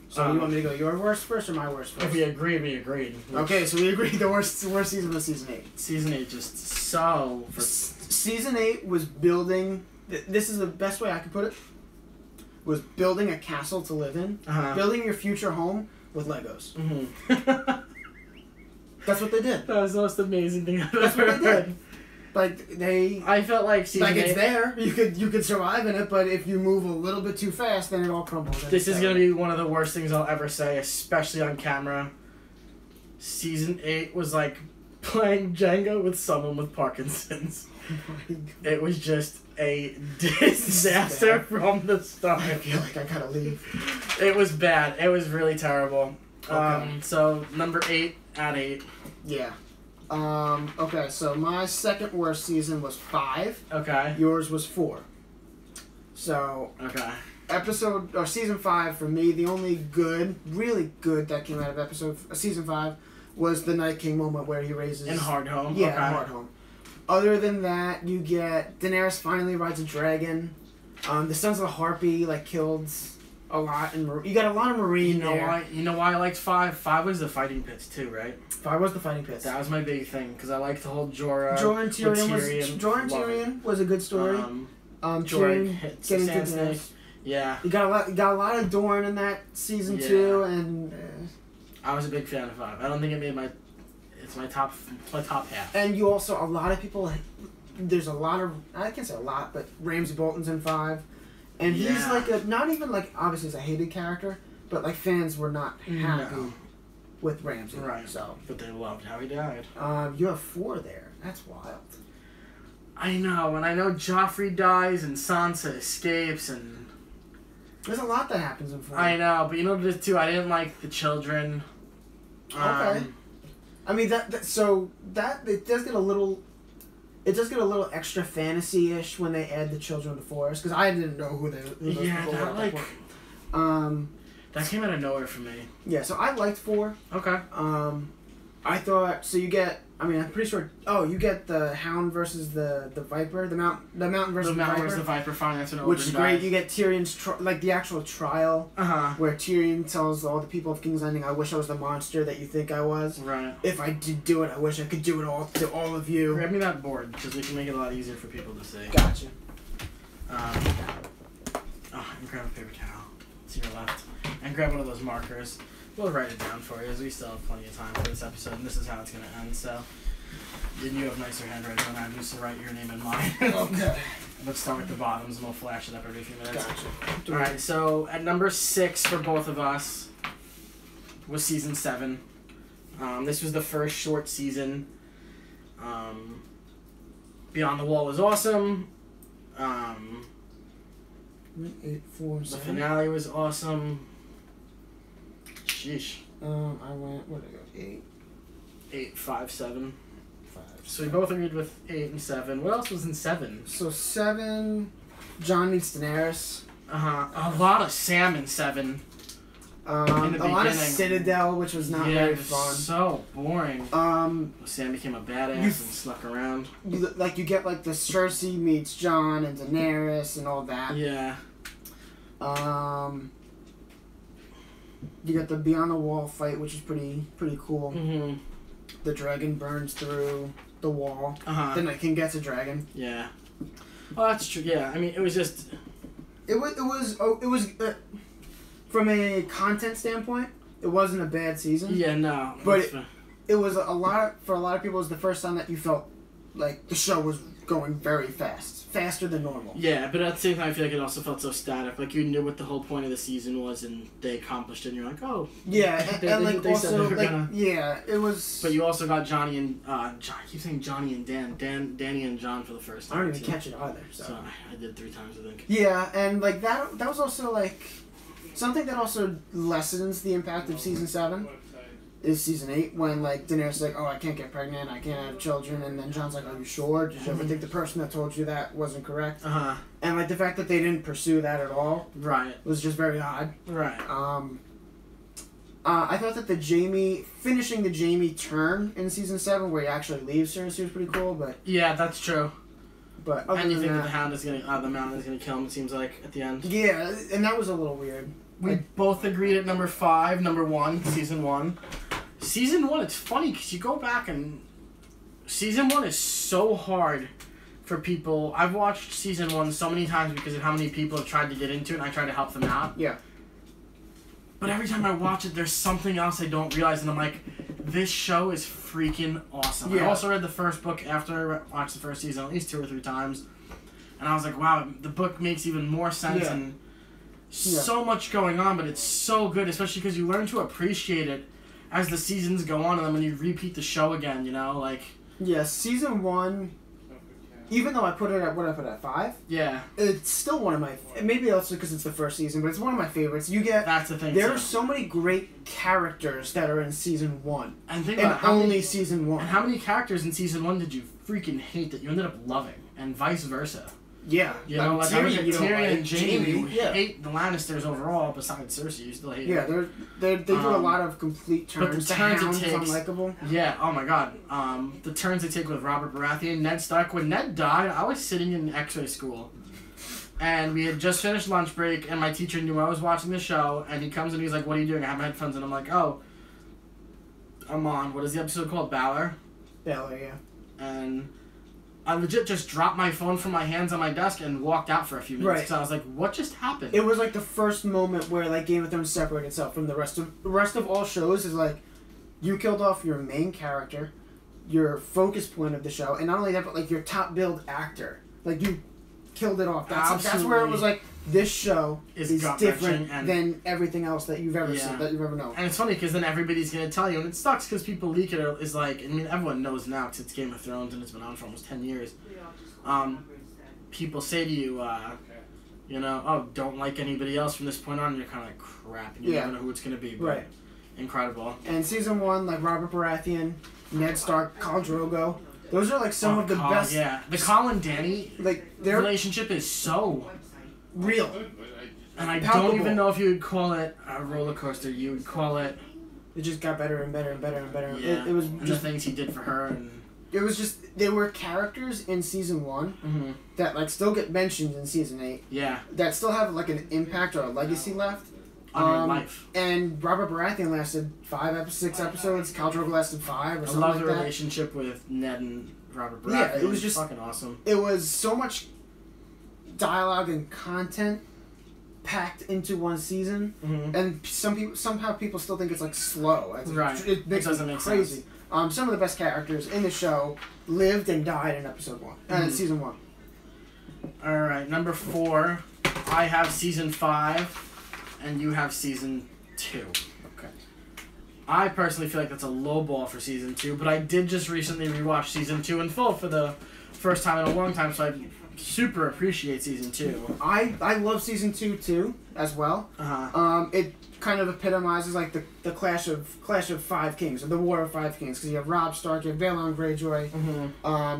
So you want me to go your worst first or my worst first? If we agree, we agreed. Okay, so we agreed the worst season was Season 8. Season 8 just so... Season 8 was building... This is the best way I could put it. Was building a castle to live in. Building your future home with Legos. Mm-hmm. That's what they did. That was the most amazing thing I've That's ever what they did. Like, they... I felt like Season 8... Like, it's there. You could survive in it, but if you move a little bit too fast, then it all crumbles. This is going to be one of the worst things I'll ever say, especially on camera. Season 8 was like playing Jenga with someone with Parkinson's. It was just a disaster from the start. I feel like I gotta leave. It was bad. It was really terrible. Okay. So, number 8 at 8. Yeah. Okay, so my second worst season was 5. Okay. Yours was 4. So, season 5 for me, the only good, really good that came out of season 5 was the Night King moment where he raises... In Hardhome? Yeah, in Hardhome. Other than that, you get Daenerys finally rides a dragon. The Sons of the Harpy, killed a lot. You got a lot of Marine there. You know why I liked 5? 5 was the fighting pits too, right? 5 was the fighting pits. That was my big thing, because I liked the whole Jorah and Tyrion was a good story. Tyrion getting to Daenerys. Yeah. You got a lot of Dorne in that season 2, and I was a big fan of 5. I don't think it made my... It's my top half. And you also, a lot of people... There's a lot of... I can't say a lot, but Ramsay Bolton's in 5. And he's not even obviously he's a hated character, but fans were not happy with Ramsay. Right. So. But they loved how he died. You have 4 there. That's wild. I know, and I know Joffrey dies and Sansa escapes and... There's a lot that happens in 4. I know, but you know what too? I didn't like the children. Okay. I mean it does get a little... It does get a little extra fantasy-ish when they add the children of the forest, because I didn't know who those people were. That came out of nowhere for me. Yeah, so I liked 4. Okay. I thought so. You get. I mean, I'm pretty sure. Oh, you get the Hound versus the Viper, the Mountain versus the Viper. Fine, that's which is great. You get Tyrion's the actual trial, where Tyrion tells all the people of King's Landing, "I wish I was the monster that you think I was. Right. If I did do it, I wish I could do it all to all of you." Grab me that board because we can make it a lot easier for people to see. Gotcha. And grab a paper towel to your left, and grab one of those markers. We'll write it down for you, as we still have plenty of time for this episode, and this is how it's going to end, so... You have nicer handwriting than I do, so write your name and mine. Okay. Let's start with the bottoms, and we'll flash it up every few minutes. Gotcha. Alright, so at number 6 for both of us was Season 7. This was the first short season. Beyond the Wall was awesome. 8, 4, 7. The finale was awesome. Sheesh. I went, where did I go? 8, 5, 7. 5. So we both agreed with 8 and 7. What else was in 7? So 7, Jon meets Daenerys. A lot of Sam in 7. In the a lot of beginning. Citadel, which was not very fun. So boring. Sam became a badass and snuck around. You get like the Cersei meets Jon and Daenerys and all that. Yeah. You got the Beyond the Wall fight, which is pretty cool. Mm-hmm. The dragon burns through the wall. Uh-huh. The Night King gets a dragon. Yeah. Well, that's true. Yeah. I mean, it was just. It was from a content standpoint, it wasn't a bad season. Yeah. No. But it was a lot for a lot of people. It was the first time that you felt like the show was going very fast, faster than normal. Yeah, but at the same time, I feel like it also felt so static. Like you knew what the whole point of the season was, and they accomplished it. And you're like, oh. Yeah, and like they said also they were like gonna... yeah, it was. But you also got Johnny and I keep saying Johnny and Danny and John for the first time. I don't even catch it either. So I did 3 times, I think. Yeah, and like that was also like something that also lessens the impact of season 7. Is season 8 when like Daenerys is like, oh, I can't get pregnant, I can't have children, and then Jon's like, are you sure? Did you ever think the person that told you that wasn't correct? And like the fact that they didn't pursue that at all, right, was just very odd. Right. I thought that finishing the Jaime turn in season 7 where he actually leaves Cersei was pretty cool, but yeah, that's true. But and you think that the Hound is gonna, the Mountain is gonna kill him? It seems like at the end. Yeah, and that was a little weird. We both agreed at number 5, number 1, season 1. Season 1, it's funny because you go back and season 1 is so hard for people. I've watched season 1 so many times because of how many people have tried to get into it, and I try to help them out. Yeah. But every time I watch it, there's something else I don't realize, and I'm like, this show is freaking awesome. Yeah. I also read the first book after I watched the first season at least 2 or 3 times, and I was like, wow, the book makes even more sense and so much going on, but it's so good, especially because you learn to appreciate it as the seasons go on, and then when you repeat the show again, you know, like... Yeah, season 1, even though I put it at 5? Yeah. It's still one of my... Maybe also because it's the first season, but it's one of my favorites. You get... That's the thing, There are so many great characters that are in season 1. And think about how only many, season 1. And how many characters in season 1 did you freaking hate that you ended up loving? And vice versa. Yeah. You know, like Tyrion and Jaime, you yeah. hate the Lannisters overall, besides Cersei, you still hate them. Yeah, they do a lot of complete turns. But the turns it takes... unlikable. Yeah, oh my god. The turns they take with Robert Baratheon, Ned Stark. When Ned died, I was sitting in X-ray school. And we had just finished lunch break, and my teacher knew I was watching the show, and he comes and he's like, what are you doing? I have my headphones, and I'm like, oh, I'm on, what is the episode called? Balor? Balor, yeah. And... I legit just dropped my phone from my hands on my desk and walked out for a few minutes. Right. So I was like, what just happened? It was like the first moment where like Game of Thrones separated itself from the rest of all shows. Is like, you killed off your main character, your focus point of the show, and not only that, but like your top billed actor. Like you killed it off. That's where it was like, this show is different than everything else that you've ever seen, that you've ever known. And it's funny because then everybody's going to tell you, and it sucks because people leak it. Is like, I mean, everyone knows now because it's Game of Thrones and it's been on for almost 10 years. People say to you, you know, oh, don't like anybody else from this point on, and you're kind of like, crap, and you never know who it's going to be. But right. Incredible. And season 1, like Robert Baratheon, Ned Stark, Khal Drogo, those are like some of the best. Yeah, the Khal and Dany their relationship is so real. And I don't even know if you would call it a roller coaster. You would call it... It just got better and better and better and better. Yeah. It was and just the things he did for her. And it was just... There were characters in season 1 that like still get mentioned in season 8. Yeah. That still have like an impact or a legacy left. On your life. And Robert Baratheon lasted 6 episodes. Khal Drogo lasted 5 or something like that. I love the relationship with Ned and Robert Baratheon. Yeah, it was just... fucking awesome. It was so much dialogue and content packed into one season, and somehow people still think it's like slow. Right. It doesn't make crazy. Sense. Some of the best characters in the show lived and died in episode 1, season 1. All right, number 4, I have season 5, and you have season 2. Okay. I personally feel like that's a low ball for season 2, but I did just recently rewatch season 2 in full for the first time in a long time, so I super appreciate season 2. I love season 2 too, as well. It kind of epitomizes like the clash of 5 kings, or the War of 5 Kings, because you have Robb Stark, you have Baelon Greyjoy,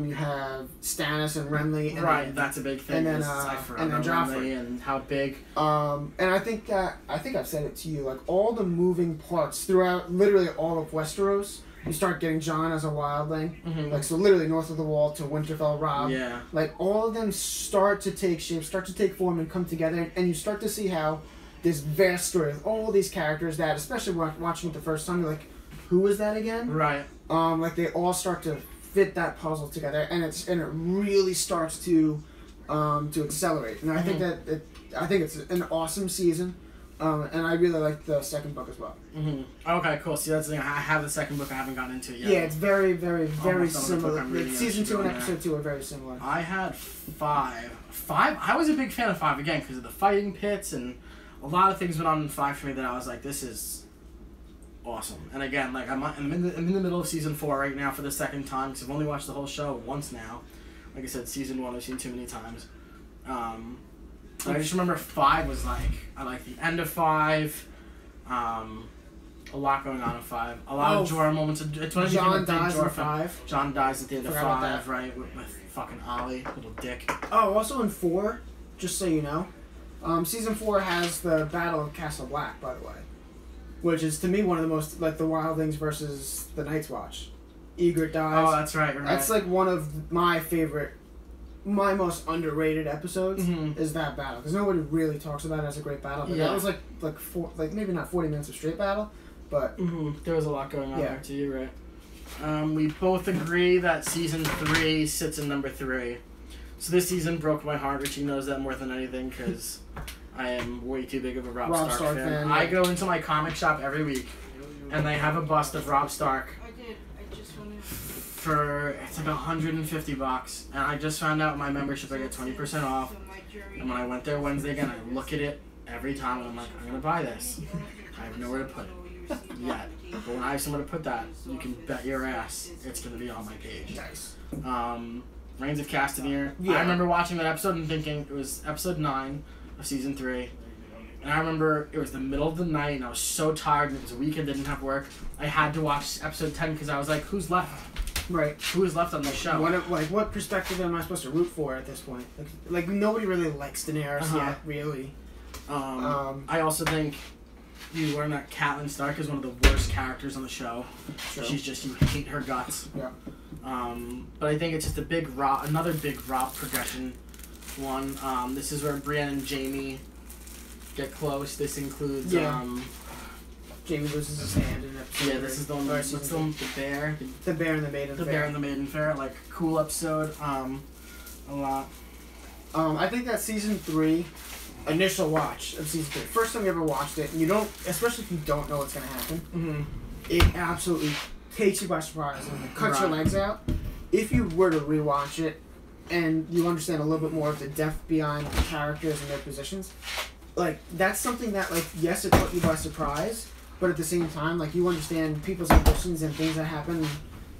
you have Stannis and Renly, and right, that's a big thing. And then Joffrey and how big. And I think I've said it to you, like all the moving parts throughout literally all of Westeros. You start getting Jon as a wildling, like so literally north of the Wall to Winterfell, Robb. Yeah. Like all of them start to take shape, start to take form, and come together, and you start to see how this vast story of all these characters that, especially watching it the first time, you're like, who is that again? Right. Like they all start to fit that puzzle together, and it really starts to accelerate. And I think that I think it's an awesome season. And I really like the second book as well. Okay, cool. See, that's the thing. I have the second book. I haven't gotten into it yet. Yeah, it's very, very, very similar. Season 2 and episode 2 are very similar. I had 5. 5? I was a big fan of 5 again because of the fighting pits and a lot of things went on in 5 for me that I was like, this is awesome. And again, like I'm in the middle of season 4 right now for the second time because I've only watched the whole show once now. Like I said, season 1 I've seen too many times. I just remember 5 was like, I like the end of 5, a lot going on in 5, a lot of Jorah moments. It's when Jon dies in 5. Jon dies at the end of 5, right, with fucking Ollie, little dick. Oh, also in 4, just so you know, season 4 has the Battle of Castle Black, by the way, which is to me one of the most, like the Wildlings versus the Night's Watch. Ygritte dies. Oh, that's right. That's like one of my most underrated episodes is that battle, because nobody really talks about it as a great battle. But that was like maybe not 40 minutes of straight battle, but there was a lot going on there too. You're right. We both agree that season 3 sits in number 3. So this season broke my heart. Richie knows that more than anything because I am way too big of a Robb Stark fan. I go into my comic shop every week, and they have a bust of Robb Stark. It's like $150, and I just found out my membership I get 20% off. And when I went there Wednesday again, I look at it every time, and I'm like, I'm gonna buy this. I have nowhere to put it yet, but when I have somewhere to put that, you can bet your ass it's gonna be on my page. Nice. Reigns of Castamere. Yeah. I remember watching that episode and thinking it was episode 9 of season 3. And I remember it was the middle of the night, and I was so tired, and it was a weekend, didn't have work. I had to watch episode 10 because I was like, who's left? Right. Who is left on the show? What perspective am I supposed to root for at this point? Like nobody really likes Daenerys yet, really. I also think you learn that Catelyn Stark is one of the worst characters on the show. True. She's just, you hate her guts. Yeah. But I think it's just another big Robb progression one. This is where Brienne and Jaime get close. This includes Jaime loses his hand in episode. Yeah, this is the one. What's the bear? The bear and the maiden. The bear and the maiden fair. Like cool episode. A lot. I think that season 3, initial watch of season 3, first time you ever watched it, and you don't, especially if you don't know what's gonna happen. It absolutely takes you by surprise and it cuts your legs out. If you were to rewatch it, and you understand a little bit more of the depth behind the characters and their positions, like that's something that, like, yes, it caught you by surprise. But at the same time, like, you understand people's ambitions and things that happen,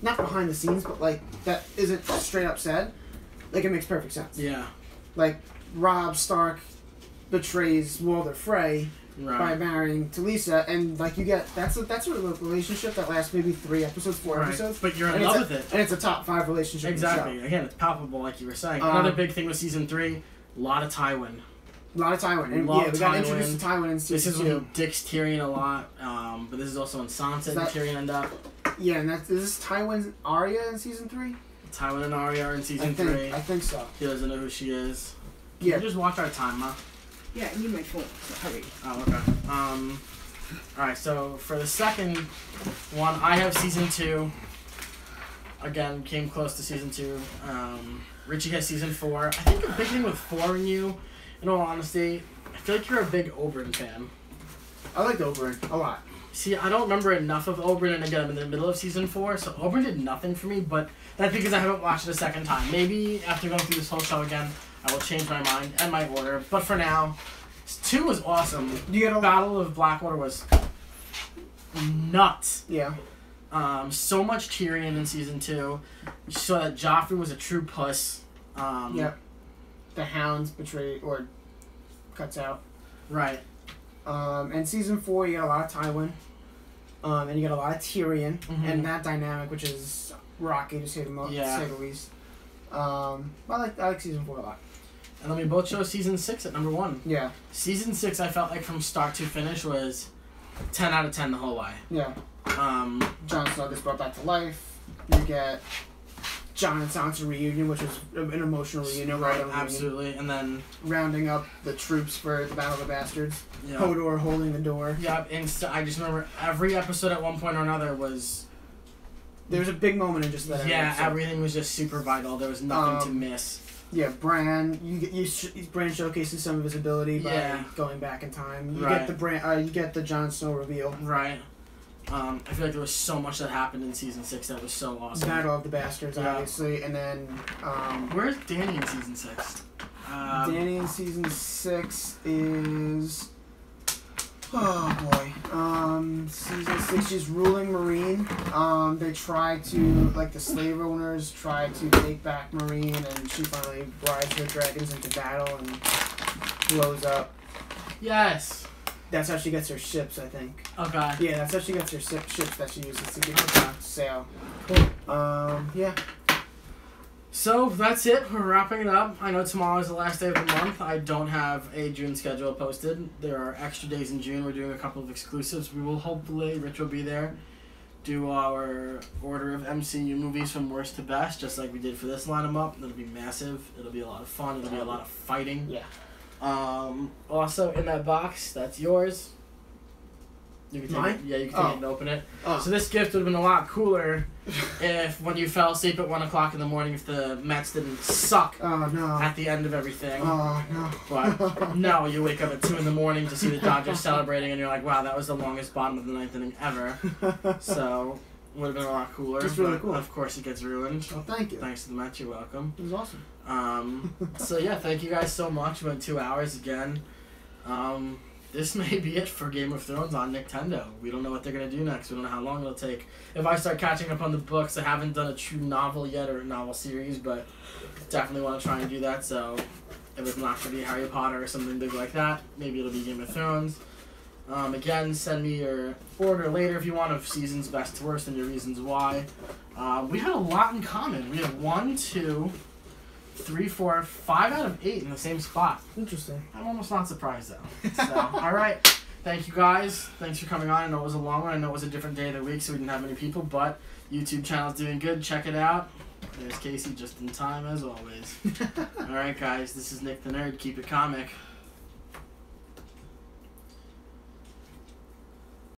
not behind the scenes, but, like, that isn't straight up said. Like, it makes perfect sense. Yeah. Like, Robb Stark betrays Walder Frey by marrying Talisa, and, like, you get, that's a relationship that lasts maybe 3 episodes, 4 episodes. But you're in love with it. And it's a top 5 relationship. Exactly. In the show. Again, it's palpable, like you were saying. Another big thing with season 3, a lot of Tywin. A lot of Tywin. And we got introduced to Tywin in season 2. This is when he dicks Tyrion a lot, but this is also when Sansa and Tyrion end up. Yeah, and is this Tywin and Arya in season 3? Tywin and Arya are in season 3. I think so. He doesn't know who she is. Can you just watch our time, Ma? Yeah, I need my phone, so hurry. Oh, okay. Alright, so for the second one, I have season 2. Again, came close to season 2. Richie has season 4. I think a big thing with 4 in you, in all honesty, I feel like you're a big Oberyn fan. I like Oberyn a lot. See, I don't remember enough of Oberyn, and again, I'm in the middle of season 4, so Oberyn did nothing for me, but that's because I haven't watched it a second time. Maybe after going through this whole show again, I will change my mind and my order, but for now, 2 was awesome. Battle of Blackwater was nuts. Yeah. So much Tyrion in season 2. You saw that Joffrey was a true puss. Yep. The Hound's betrayed or cuts out. Right. And season 4, you got a lot of Tywin. And you got a lot of Tyrion. And that dynamic, which is rocky to say the least. I like season 4 a lot. And then we both chose season 6 at number 1. Yeah. Season 6, I felt like from start to finish was 10 out of 10 the whole way. Yeah. Jon Snow gets brought back to life. You get Jon and Sansa reunion, which was an emotional reunion. Right, absolutely. And then rounding up the troops for the Battle of the Bastards. Yep. Hodor holding the door. Yep, and so I just remember every episode at one point or another was... There was a big moment in just that episode. Yeah, everything was just super vital. There was nothing to miss. Yeah, Bran. Bran showcases some of his ability by going back in time. You get the you get the Jon Snow reveal. Right. I feel like there was so much that happened in season 6 that was so awesome. Battle of the Bastards, obviously, and then where's Dany in season 6? Dany in season 6 is season 6 she's ruling Marine. They try to the slave owners try to take back Marine, and she finally rides her dragons into battle and blows up. Yes. That's how she gets her ships, I think. Okay. Yeah, that's how she gets her ships that she uses to get her to sail. Cool. Yeah. So that's it. We're wrapping it up. I know tomorrow is the last day of the month. I don't have a June schedule posted. There are extra days in June. We're doing a couple of exclusives. We will hopefully, Rich will be there, do our order of MCU movies from worst to best, just like we did for this line 'em up. It'll be massive. It'll be a lot of fun. It'll be a lot of fighting. Yeah. Also in that box, that's yours. You can take Mine? it. Yeah, you can take it and open it. Oh. So this gift would have been a lot cooler if when you fell asleep at 1 o'clock in the morning, if the Mets didn't suck at the end of everything. Oh no. But no, you wake up at 2 in the morning to see the Dodgers celebrating, and you're like, wow, that was the longest bottom of the 9th inning ever. So would have been a lot cooler. It's really cool. Of course, it gets ruined. Well, thank you. Thanks to the Mets, you're welcome. It was awesome. So yeah, thank you guys so much. We went 2 hours again. This may be it for Game of Thrones on Nicktendo. We don't know what they're going to do next. We don't know how long it'll take. If I start catching up on the books, I haven't done a true novel yet or a novel series, but definitely want to try and do that. So if it's not going to be Harry Potter or something big like that, maybe it'll be Game of Thrones. Again, send me your order later if you want of seasons best to worst and your reasons why. We had a lot in common. We had 1, 2, 3, 4, 5 out of 8 in the same spot. Interesting. I'm almost not surprised though. So, all right. Thank you guys. Thanks for coming on. I know it was a long one. I know it was a different day of the week, so we didn't have many people, but YouTube channel's doing good. Check it out. There's Casey just in time as always. All right, guys. This is Nick the Nerd. Keep it comic.